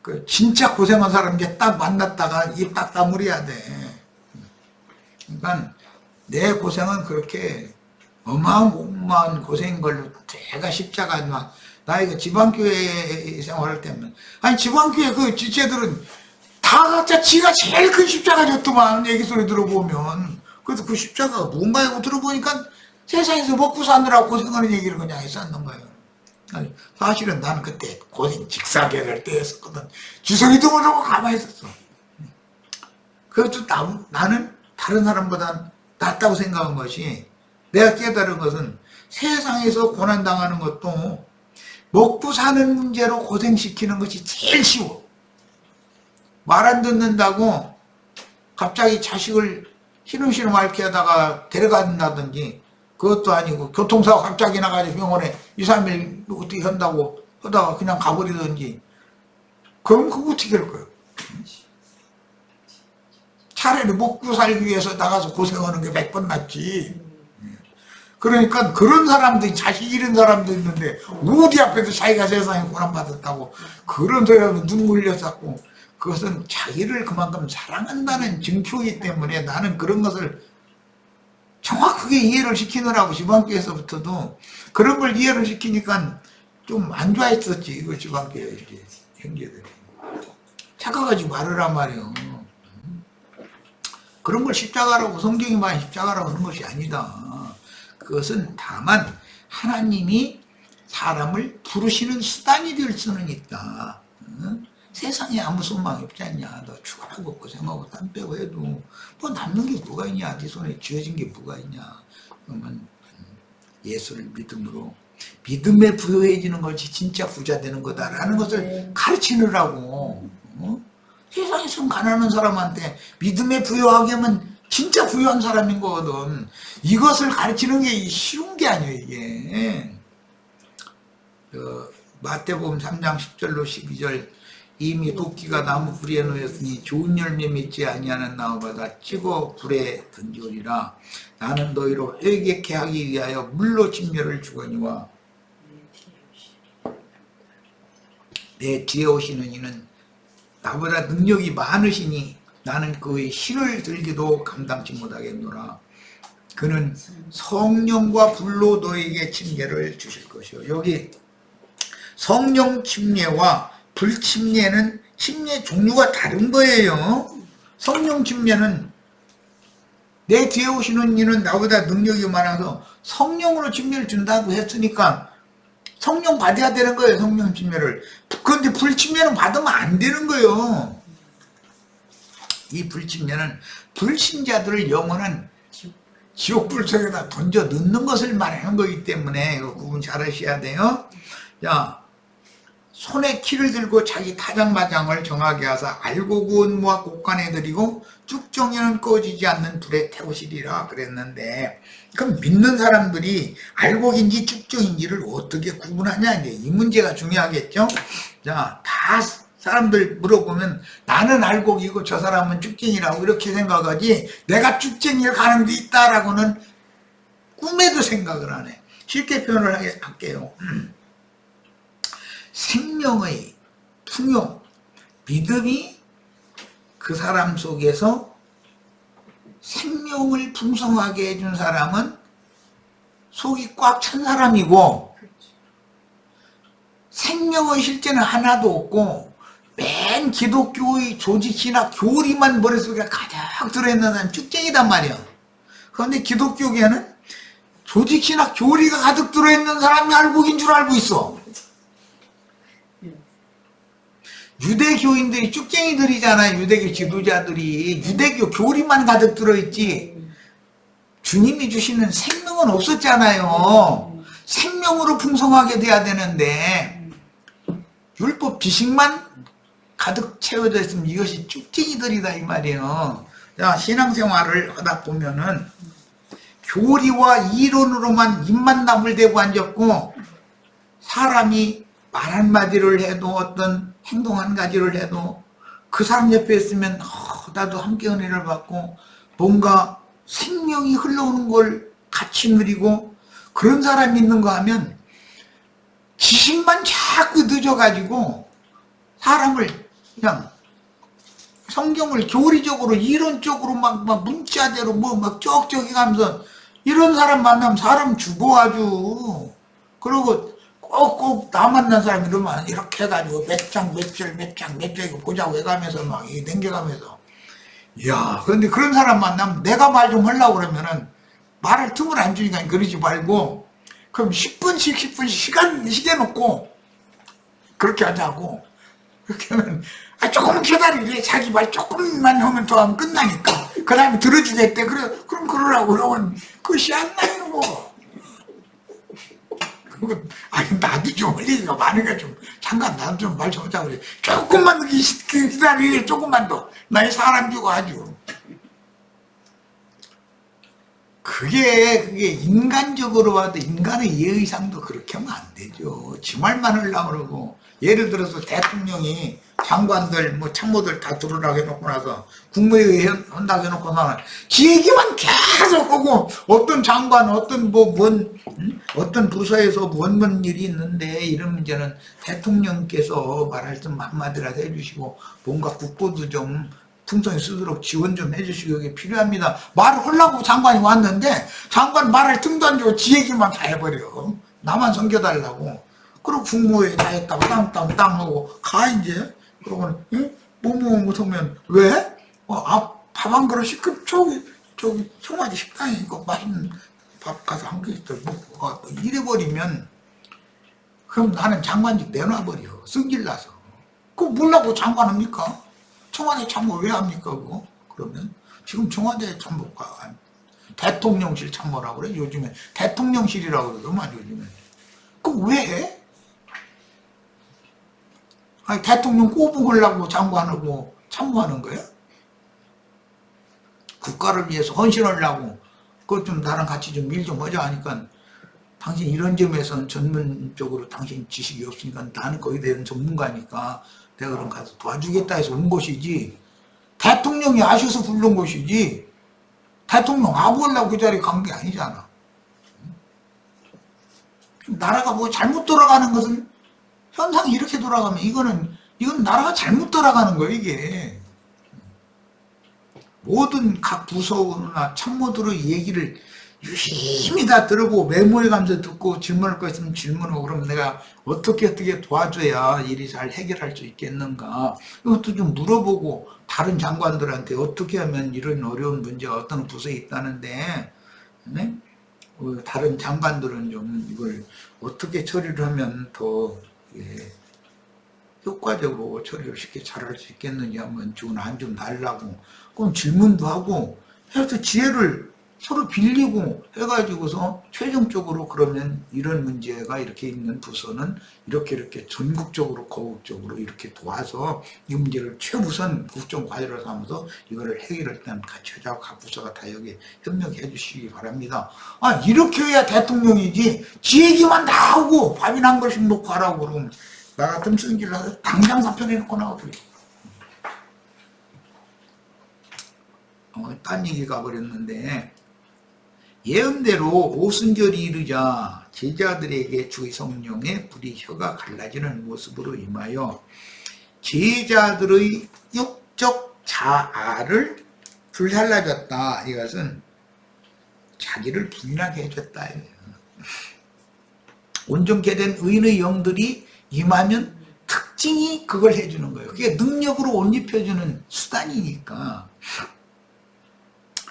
[SPEAKER 1] 그 진짜 고생한 사람 이제 딱 만났다가 입 딱 다물어야 돼. 그러니까 내 고생은 그렇게 어마어마한 고생인 걸로 내가 십자가 나 이거 지방교회 생활할 때면, 아니 지방교회 그 지체들은 다 각자 지가 제일 큰 십자가 졌더만 얘기 소리 들어보면. 그래서 그 십자가가 뭔가 하고 들어보니까 세상에서 먹고 사느라고 고생하는 얘기를 그냥 했었는 거예요. 아니, 사실은 나는 그때 고생 직사계를 때였었거든. 쥐소리도 못하고 가만히 있었어. 그것도 나는 다른 사람보다 낫다고 생각한 것이, 내가 깨달은 것은 세상에서 고난당하는 것도 먹고 사는 문제로 고생시키는 것이 제일 쉬워. 말 안 듣는다고 갑자기 자식을 희롱희롱 앓게 하다가 데려간다든지, 그것도 아니고 교통사고 갑자기 나가지고 병원에 2, 3일 어떻게 한다고 하다가 그냥 가버리든지 그럼 그거 어떻게 할 거예요? 차라리 먹고 살기 위해서 나가서 고생하는 게 100번 낫지. 그러니까 그런 사람들이 자식 잃은 사람도 있는데 우리 앞에서 자기가 세상에 고난받았다고 그런 소리 하면 눈물 흘려쌌고 그것은 자기를 그만큼 사랑한다는 증표이기 때문에 나는 그런 것을 정확하게 이해를 시키느라고 지방교회에서부터도 그런 걸 이해를 시키니까 좀 안 좋아했었지. 이거 지방교회 이제 형제들이 착각하지 말으란 말이요. 그런 걸 십자가라고 성경이 말한 십자가라고 하는 것이 아니다. 그것은 다만 하나님이 사람을 부르시는 수단이 될 수는 있다. 세상에 아무 소망이 없지 않냐. 너 죽어라고 고생하고 땀 빼고 해도 뭐 남는 게 뭐가 있냐. 네 손에 쥐어진 게 뭐가 있냐. 그러면 예수를 믿음으로 믿음에 부여해지는 것이 진짜 부자 되는 거다라는 것을 가르치느라고. 세상에서 가난한 사람한테 믿음에 부여하게 하면 진짜 부유한 사람인 거거든. 이것을 가르치는 게 쉬운 게 아니에요, 이게. 마태복음 3장 10절로 12절 이미 도끼가 나무 뿌리에 놓였으니 좋은 열매 맺지 아니하는 나무마다 찌고 불에 던지오리라. 나는 너희로 회개케 하기 위하여 물로 침례를 주거니와 내 뒤에 오시는 이는 나보다 능력이 많으시니 나는 그의 실을 들기도 감당치 못하겠노라. 그는 성령과 불로 너에게 침례를 주실 것이요. 여기 성령 침례와 불 침례는 침례 종류가 다른 거예요. 성령 침례는 내 뒤에 오시는 이는 나보다 능력이 많아서 성령으로 침례를 준다고 했으니까 성령 받아야 되는 거예요. 성령 침례를. 그런데 불 침례는 받으면 안 되는 거예요. 이 불침례는 불신자들을 영원한 지옥불 속에다 던져 넣는 것을 말하는 거기 때문에 이거 구분 잘 하셔야 돼요. 자, 손에 키를 들고 자기 타작마장을 정하게 하사 알고 구운 무와 곡간에 드리고 쭉정이는 꺼지지 않는 불에 태우시리라 그랬는데 그럼 믿는 사람들이 알곡인지 쭉정인지를 어떻게 구분하냐 이 문제가 중요하겠죠. 자, 다 사람들 물어보면 나는 알곡이고 저 사람은 쭉쟁이라고 이렇게 생각하지 내가 쭉쟁이를 가는 데 있다라고는 꿈에도 생각을 안 해. 쉽게 표현을 할게요. 생명의 풍요, 믿음이 그 사람 속에서 생명을 풍성하게 해준 사람은 속이 꽉 찬 사람이고 생명의 실제는 하나도 없고 맨 기독교의 조직이나 교리만 머릿속에 가득 들어있는 사람은 쭉쟁이단 말이야. 그런데 기독교계는 조직이나 교리가 가득 들어있는 사람이 알곡인 줄 알고 있어. 유대교인들이 쭉쟁이들이잖아요. 유대교 지도자들이. 유대교 교리만 가득 들어있지 주님이 주시는 생명은 없었잖아요. 생명으로 풍성하게 돼야 되는데 율법 지식만 가득 채워져 있으면 이것이 쭉쟁이들이다 이 말이에요. 자, 신앙생활을 하다 보면은 교리와 이론으로만 입만 나불대고 앉았고 사람이 말 한마디를 해도 어떤 행동 한 가지를 해도 그 사람 옆에 있으면 나도 함께 은혜를 받고 뭔가 생명이 흘러오는 걸 같이 누리고 그런 사람이 있는가 하면 지식만 자꾸 늦어가지고 사람을 그냥 성경을 교리적으로 이론적으로 막 문자대로 막 쩍쩍이 가면서 이런 사람 만나면 사람 죽어 아주. 그리고 꼭 나 만난 사람 이러면 이렇게 해가지고 몇 장 몇 절 이거 보자고 해가면서 막 냉겨가면서 이야. 그런데 그런 사람 만나면 내가 말 좀 하려고 그러면은 말할 틈을 안 주니까 그러지 말고 그럼 10분씩 시계 놓고 그렇게 하자고. 그렇게 하면 조금 기다리래. 자기 말 조금만 하면 더 하면 끝나니까. 그 다음에 들어주겠대. 그럼 그러라고 그러면 끝이 안 나요 뭐. 아니 나도 좀 할 얘기가 많으니까 좀 잠깐 나도 좀 말 좀 하자고 그래. 조금만 기다리래. 조금만 더. 나의 사람 주고 아주. 그게 인간적으로 봐도 인간의 예의상도 그렇게 하면 안 되죠. 지 말만 하려고 그러고, 예를 들어서 대통령이 장관들 뭐 참모들 다 들으라고 해놓고 나서 국무회의 한다고 해놓고 나서 지 얘기만 계속 하고, 어떤 장관 어떤 어떤 부서에서 뭔 일이 있는데 이런 문제는 대통령께서 말할 좀 한마디라도 해주시고 뭔가 국고도 좀 풍성히 쓰도록 지원 좀 해주시고 이게 필요합니다. 말을 하려고 장관이 왔는데 장관 말할 틈도 안 주고 지 얘기만 다 해버려. 나만 섬겨달라고. 그리고 국무회의 다 했다고 땅땅땅 하고 가 이제. 그러고는 뭐뭐 못하면 왜? 밥 한 그릇 시급 저기 청와대 식당에 이거 맛있는 밥 가서 한 그릇 먹고 이래버리면 그럼 나는 장관직 내놔버려. 승질나서. 그거 몰라고 장관합니까? 청와대 참모 왜 합니까 그거? 그러면 지금 청와대 참모가 대통령실 참모라고 그래. 요즘에 대통령실이라고 그러더만 요즘에. 그거 왜 해? 아니 대통령 꼬부으려고 장관하고 참모하는 거야? 국가를 위해서 헌신하려고 그것 좀 나랑 같이 좀 일 좀 하자 하니까 당신 이런 점에서는 전문적으로 당신 지식이 없으니까 나는 거기에 대한 전문가니까 내가 그럼 가서 도와주겠다 해서 온 것이지, 대통령이 아셔서 부른 것이지 대통령 아부하려고 그 자리에 간 게 아니잖아. 나라가 뭐 잘못 돌아가는 것은 현상이 이렇게 돌아가면 이건 나라가 잘못 돌아가는 거예요. 이게 모든 각 부서나 참모들의 얘기를 유심히 다 들어보고 메모해가면서 듣고 질문할 거 있으면 질문하고, 그럼 내가 어떻게 도와줘야 일이 잘 해결할 수 있겠는가 이것도 좀 물어보고, 다른 장관들한테 어떻게 하면 이런 어려운 문제가 어떤 부서에 있다는데 네? 다른 장관들은 좀 이걸 어떻게 처리를 하면 더 효과적으로 처리를 쉽게 잘할 수 있겠느냐 하면 좋은 안 좀 달라고, 그럼 질문도 하고 해서 지혜를 서로 빌리고 해가지고서 최종적으로 그러면 이런 문제가 이렇게 있는 부서는 이렇게 전국적으로 거국적으로 이렇게 도와서 이 문제를 최우선 국정과제로 삼아서 이거를 해결할 때는 같이 하자고 각 부서가 다 여기 협력해 주시기 바랍니다. 이렇게 해야 대통령이지 지 얘기만 다 하고 밥이나 한 그릇씩 먹고 하라고 그러면 나 같으면 승질 나서 당장 사표내놓고 나와버려. 딴 얘기 가버렸는데, 예언대로 오순절이 이르자 제자들에게 주의 성령의 불이 혀가 갈라지는 모습으로 임하여 제자들의 육적 자아를 불살라졌다. 이것은 자기를 부인하게 해줬다. 온전케 된 의인의 영들이 임하면 특징이 그걸 해주는 거예요. 그게 능력으로 옷 입혀주는 수단이니까.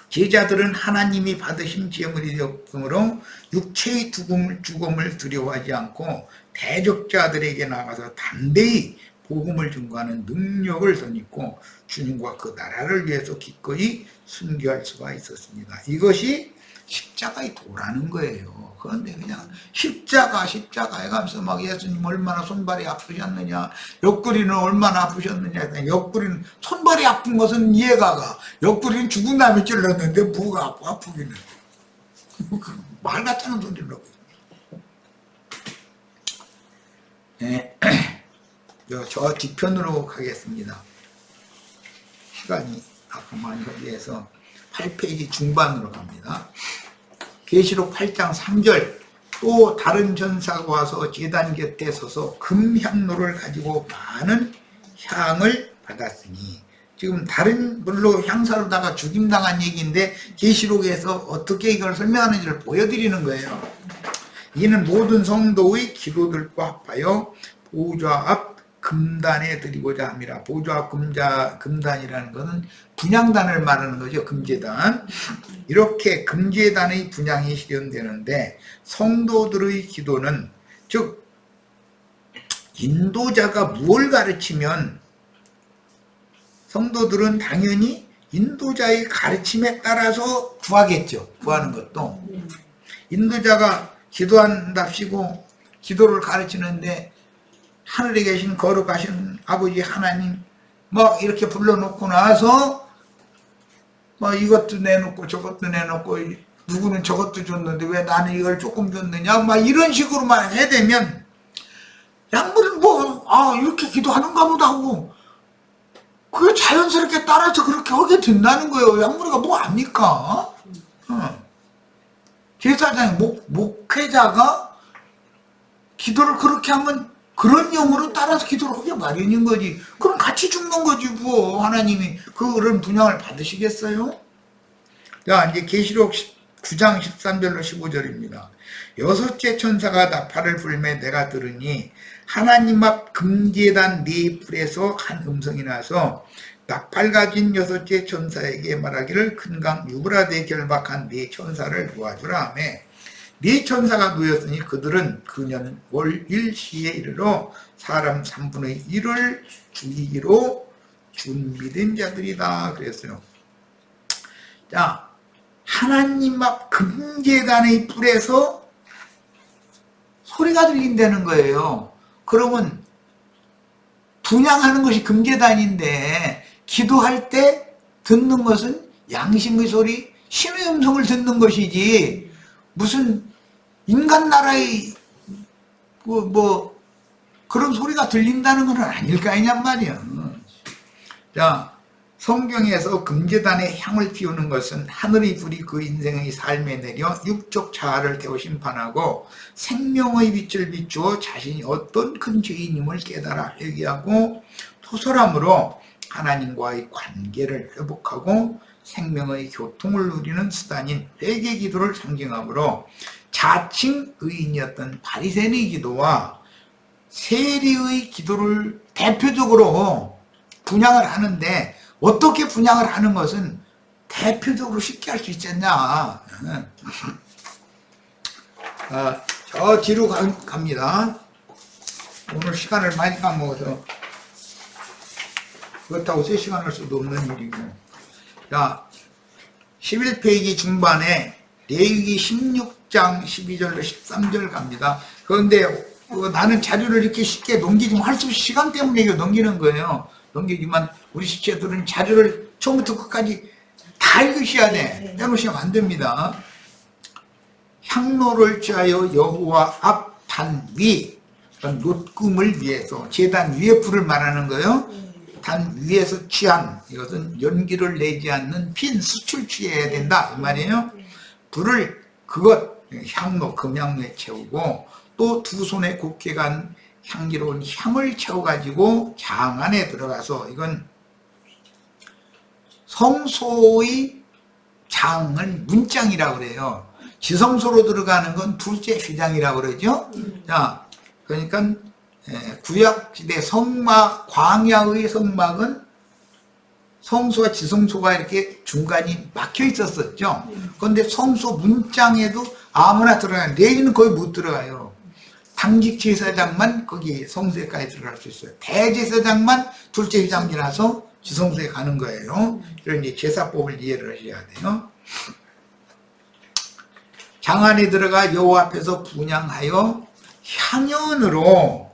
[SPEAKER 1] 제자들은 하나님이 받으신 제물이 되었으므로 육체의 죽음을 두려워하지 않고 대적자들에게 나가서 담대히 복음을 증거하는 능력을 덧입고 주님과 그 나라를 위해서 기꺼이 순교할 수가 있었습니다. 이것이 십자가의 도라는 거예요. 그런데 그냥 십자가 해가면서 막 예수님 얼마나 손발이 아프셨느냐, 옆구리는 얼마나 아프셨느냐, 옆구리는 손발이 아픈 것은 이해가 가. 옆구리는 죽은 다음에 찔렀는데 뭐가 아프기는. 말 같다는 소리를 하고 네. 저 뒤편으로 가겠습니다. 시간이 아까 많이 걸려서 8페이지 중반으로 갑니다. 계시록 8장 3절, 또 다른 전사가 와서 제단 곁에 서서 금향로를 가지고 많은 향을 받았으니, 지금 다른 물로 향사로다가 죽임당한 얘기인데 계시록에서 어떻게 이걸 설명하는지를 보여드리는 거예요. 이는 모든 성도의 기도들과 합하여 보좌 앞 금단에 드리고자 함이라. 보좌 앞 금단이라는 것은 분향단을 말하는 거죠. 금제단. 이렇게 금제단의 분향이 실현되는데, 성도들의 기도는, 즉 인도자가 무엇을 가르치면 성도들은 당연히 인도자의 가르침에 따라서 구하겠죠. 구하는 것도. 인도자가 기도한답시고 기도를 가르치는데 하늘에 계신 거룩하신 아버지 하나님 막 이렇게 불러놓고 나서 뭐 이것도 내놓고 저것도 내놓고 누구는 저것도 줬는데 왜 나는 이걸 조금 줬느냐 막 이런 식으로만 해대면 약물은 뭐 이렇게 기도하는가 보다 하고 그게 자연스럽게 따라서 그렇게 하게 된다는 거예요. 약물이가 뭐 압니까? 제사장 목회자가 기도를 그렇게 하면 그런 용으로 따라서 기도를 하게 마련인 거지. 그럼 같이 죽는 거지 뭐. 하나님이 그런 분양을 받으시겠어요? 자, 이제 계시록 9장 13절로 15절입니다. 여섯째 천사가 나팔을 불매 내가 들으니 하나님 앞 금제단 네 불에서 한 음성이 나서 나팔 가진 여섯째 천사에게 말하기를 큰 강 유브라데 결박한 네 천사를 도와주라 하며 네 천사가 놓였으니 그들은 그년 월 일시에 이르러 사람 3분의 1을 죽이기로 준비된 자들이다 그랬어요. 자, 하나님 앞 금제단의 불에서 소리가 들린다는 거예요. 그러면 분향하는 것이 금제단인데 기도할 때 듣는 것은 양심의 소리, 신의 음성을 듣는 것이지 무슨 인간 나라의 뭐 그런 소리가 들린다는 건 아닐 거 아니냔 말이야. 자, 성경에서 금제단에 향을 피우는 것은 하늘의 불이 그 인생의 삶에 내려 육적 자아를 태워 심판하고 생명의 빛을 비추어 자신이 어떤 큰 죄인임을 깨달아 회개하고 토설함으로 하나님과의 관계를 회복하고 생명의 교통을 누리는 수단인 회개 기도를 상징하므로 자칭 의인이었던 바리새인의 기도와 세리의 기도를 대표적으로 분양을 하는데 어떻게 분양을 하는 것은 대표적으로 쉽게 할 수 있지 않냐. 저 뒤로 갑니다. 오늘 시간을 많이 까먹어서 그렇다고 3시간 할 수도 없는 일이고. 자, 11페이지 중반에 레위기 16장 12절로 13절 갑니다. 그런데 나는 자료를 이렇게 쉽게 넘기지만 할 수 없이 시간 때문에 이거 넘기는 거예요. 넘기지만 우리 시체들은 자료를 처음부터 끝까지 다 읽으셔야 돼. 빼놓으시면 안 됩니다. 향로를 취하여 여호와 앞 단 위, 놋금을 위해서 제단 위에 불을 말하는 거예요. 단 위에서 취한, 이것은 연기를 내지 않는 핀 숯을 취해야 된다 이 말이에요. 불을 향로, 금향로에 채우고 또 두 손에 곱게 간 향기로운 향을 채워가지고 장 안에 들어가서, 이건 성소의 장은 문장이라고 그래요. 지성소로 들어가는 건 둘째 휘장이라고 그러죠. 자, 그러니까 구약시대 성막, 광야의 성막은 성소와 지성소가 이렇게 중간이 막혀 있었었죠. 그런데 성소 문장에도 아무나 들어가요. 레위는 거의 못 들어가요. 당직 제사장만 거기 성소에까지 들어갈 수 있어요. 대제사장만 둘째 휘장 지나서 지성소에 가는 거예요. 이런 이제 제사법을 이해를 하셔야 돼요. 장 안에 들어가 여호와 앞에서 분향하여 향연으로,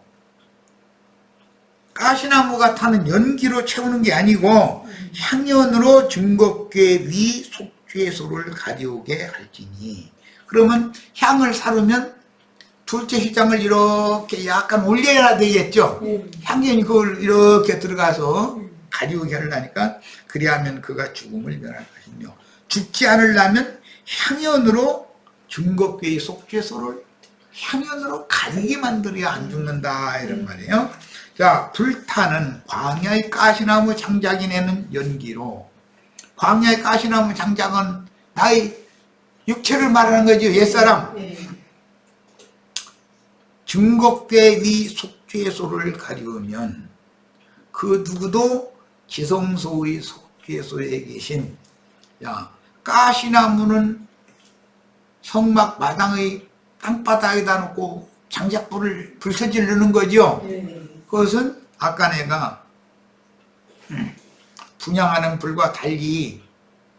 [SPEAKER 1] 가시나무가 타는 연기로 채우는 게 아니고 향연으로 증거궤 위 속죄소를 가져오게 할지니. 그러면 향을 사르면 둘째 휘장을 이렇게 약간 올려야 되겠죠. 향연이 그걸 이렇게 들어가서 가져오게 하려니까, 그리하면 그가 죽음을 면할 것이며 죽지 않으려면 향연으로 증거궤의 속죄소를 향연으로 가리게 만들어야 안 죽는다 이런 말이에요. 자, 불타는 광야의 가시나무 장작이 내는 연기로, 광야의 가시나무 장작은 나의 육체를 말하는 거죠. 옛사람. 증거궤 위 속죄소를 가리우면 그 누구도 지성소의 속죄소에 계신, 가시나무는 성막 마당의 땅바닥에다 놓고 장작불을 불켜질 넣는 거죠. 그것은 아까 내가 분향하는 불과 달리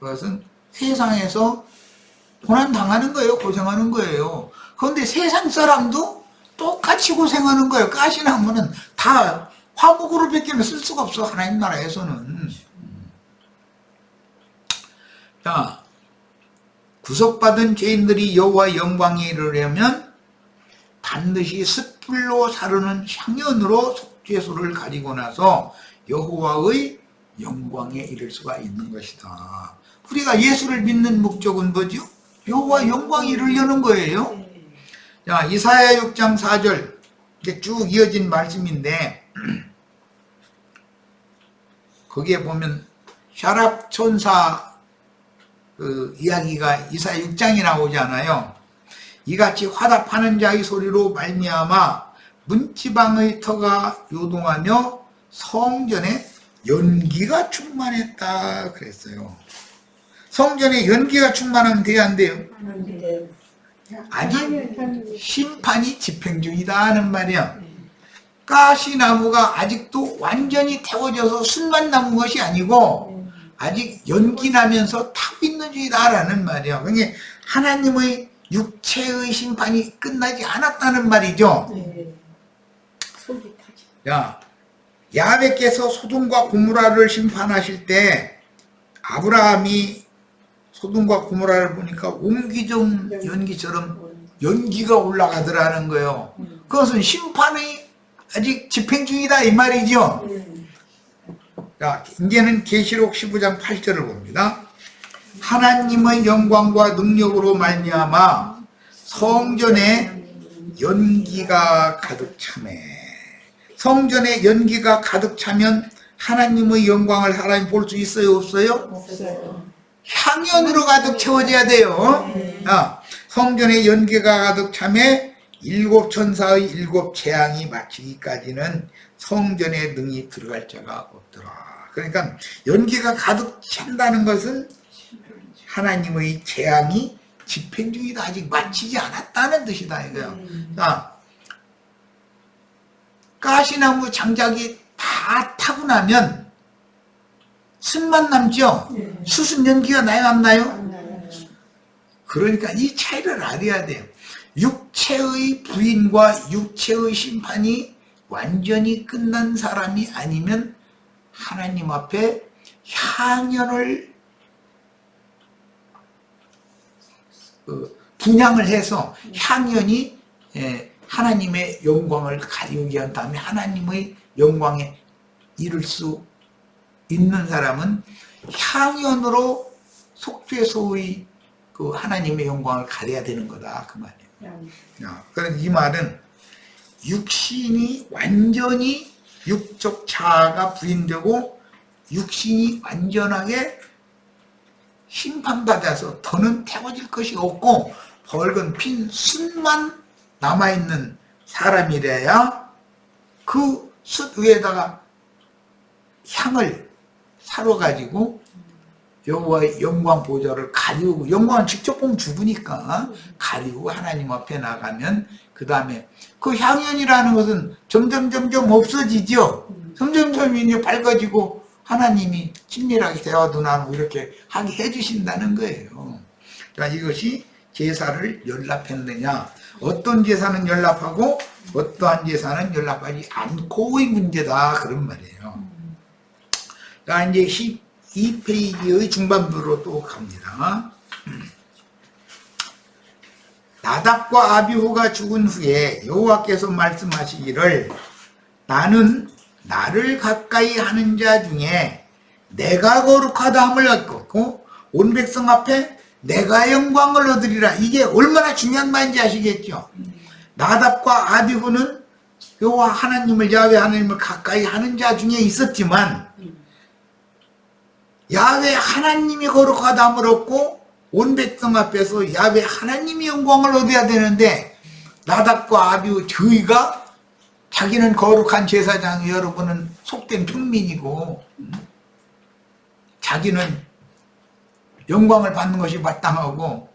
[SPEAKER 1] 그것은 세상에서 고난당하는 거예요. 고생하는 거예요. 그런데 세상 사람도 똑같이 고생하는 거예요. 가시나무는 다 화목으로 밖에는 쓸 수가 없어, 하나님 나라에서는. 자, 구속받은 죄인들이 여호와 영광에 이르려면 반드시 숯불로 사르는 향연으로 속죄소를 가리고 나서 여호와의 영광에 이를 수가 있는 것이다. 우리가 예수를 믿는 목적은 뭐죠? 여호와 영광에 이르려는 거예요. 자, 이사야 6장 4절 이렇게 쭉 이어진 말씀인데 거기에 보면 샤랍 천사 그 이야기가 이사야 6장에 나오잖아요. 이같이 화답하는 자의 소리로 말미암아 문지방의 터가 요동하며 성전에 연기가 충만했다 그랬어요. 성전에 연기가 충만하면 돼야 안 돼요? 아직 심판이 집행 중이다 하는 말이야. 가시나무가 아직도 완전히 태워져서 순만 남은 것이 아니고 아직 연기 나면서 타고 있는 중이다라는 말이야. 그게 하나님의 육체의 심판이 끝나지 않았다는 말이죠. 야, 야훼께서 소돔과 고모라를 심판하실 때 아브라함이 소돔과 고모라를 보니까 옹기종 연기처럼 연기가 올라가더라는 거예요. 그것은 심판이 아직 집행 중이다 이 말이죠. 자, 이제는 계시록 15장 8절을 봅니다. 하나님의 영광과 능력으로 말미암아 성전에 연기가 가득 차매. 성전에 연기가 가득 차면 하나님의 영광을 사람이 볼 수 있어요, 없어요?
[SPEAKER 2] 없어요.
[SPEAKER 1] 향연으로 가득 채워져야 돼요. 성전에 연기가 가득 차매 일곱 천사의 일곱 재앙이 마치기까지는 성전에 능히 들어갈 자가 없더라. 그러니까 연기가 가득 찬다는 것은 하나님의 재앙이 집행 중이다. 아직 마치지 않았다는 뜻이다 이거요. 가시나무 장작이 다 타고 나면 숯만 남죠? 숯은 연기가 나요, 안 나요? 그러니까 이 차이를 알아야 돼요. 육체의 부인과 육체의 심판이 완전히 끝난 사람이 아니면 하나님 앞에 향연을 분향을 해서 향연이 하나님의 영광을 가리우게 한 다음에 하나님의 영광에 이를 수 있는 사람은 향연으로 속죄소의 그 하나님의 영광을 가려야 되는 거다 그 말이에요. 그래서 이 말은 육신이 완전히 육적 자아가 부인되고 육신이 완전하게 심판받아서 더는 태워질 것이 없고 벌건 핀 숯만 남아있는 사람이래야 그 숯 위에다가 향을 사러가지고 여호와의 영광 보좌를 가리우고, 영광은 직접 보면 죽으니까 가리우고 하나님 앞에 나가면 그 다음에 그 향연이라는 것은 점점 없어지죠. 점점 이제 밝아지고 하나님이 친밀하게 대화도 나누고 이렇게 하게 해주신다는 거예요. 자, 이것이 제사를 연락했느냐, 어떤 제사는 연락하고 어떠한 제사는 연락하지 않고의 문제다 그런 말이에요. 자, 이제 12페이지의 중반부로 또 갑니다. 나답과 아비후가 죽은 후에 여호와께서 말씀하시기를 나는 나를 가까이 하는 자 중에 내가 거룩하다 함을 얻고 온 백성 앞에 내가 영광을 얻으리라. 이게 얼마나 중요한 말인지 아시겠죠? 나답과 아비후는 여호와 하나님을, 야훼 하나님을 가까이 하는 자 중에 있었지만 야훼 하나님이 거룩하다 함을 얻고 온 백성 앞에서 야훼 하나님이 영광을 얻어야 되는데 나답과 아비후 저희가 자기는 거룩한 제사장이, 여러분은 속된 평민이고 자기는 영광을 받는 것이 마땅하고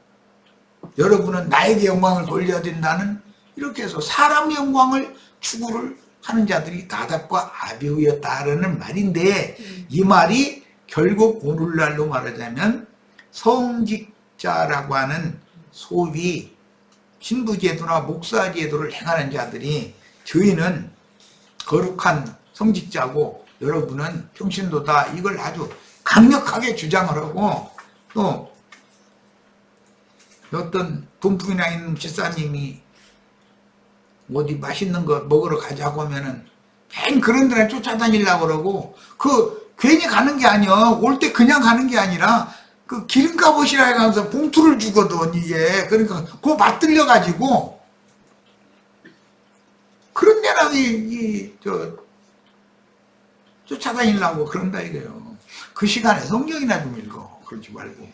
[SPEAKER 1] 여러분은 나에게 영광을 돌려야 된다는, 이렇게 해서 사람의 영광을 추구를 하는 자들이 나답과 아비후였다라는 말인데, 이 말이 결국 오늘날로 말하자면 성직자라고 하는 소위 신부제도나 목사제도를 행하는 자들이 저희는 거룩한 성직자고 여러분은 평신도다, 이걸 아주 강력하게 주장을 하고 또 어떤 돈풍이나 있는 집사님이 어디 맛있는 거 먹으러 가자고 하면은 뱅 그런 데나 쫓아다니려고 그러고, 괜히 가는 게 아니야. 올 때 그냥 가는 게 아니라 기름값옷이라 해가면서 봉투를 주거든, 이게. 그러니까 그거 맞들려 가지고 그런 데는 쫓아다니려고 그런다 이거예요. 그 시간에 성경이나 좀 읽어. 그러지 말고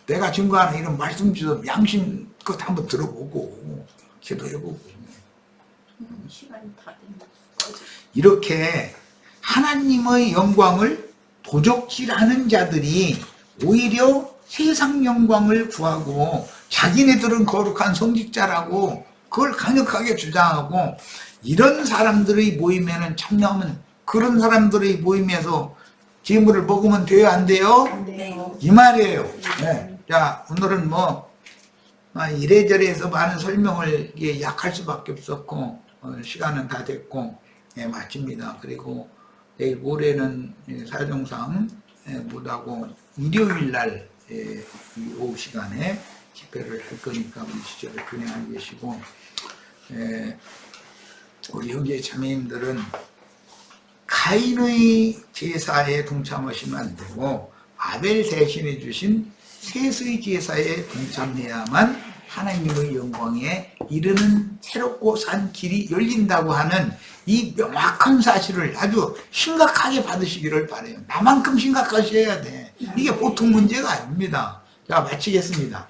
[SPEAKER 1] 내가 증거하는 이런 말씀 주셔서 양심껏 한번 들어보고 기도해보고.
[SPEAKER 2] 시간이 다 됐나?
[SPEAKER 1] 이렇게 하나님의 영광을 도적질하는 자들이 오히려 세상 영광을 구하고 자기네들은 거룩한 성직자라고 그걸 강력하게 주장하고, 이런 사람들의 모임에는 참여하면 그런 사람들의 모임에서 재물을 먹으면 돼요, 안 돼요?
[SPEAKER 2] 안 돼요.
[SPEAKER 1] 이 말이에요. 네. 자, 오늘은 이래저래 해서 많은 설명을 약할 수밖에 없었고, 시간은 다 됐고, 마칩니다. 그리고 내일 모레는 사정상 못하고 일요일 날 오후 시간에 집회를 할 거니까 우리 시절에 그냥 계시고, 우리 형제 자매님들은 가인의 제사에 동참하시면 안 되고 아벨 대신해 주신 셋의 제사에 동참해야만 하나님의 영광에 이르는 새롭고 산 길이 열린다고 하는 이 명확한 사실을 아주 심각하게 받으시기를 바라요. 나만큼 심각하셔야 돼. 이게 보통 문제가 아닙니다. 자, 마치겠습니다.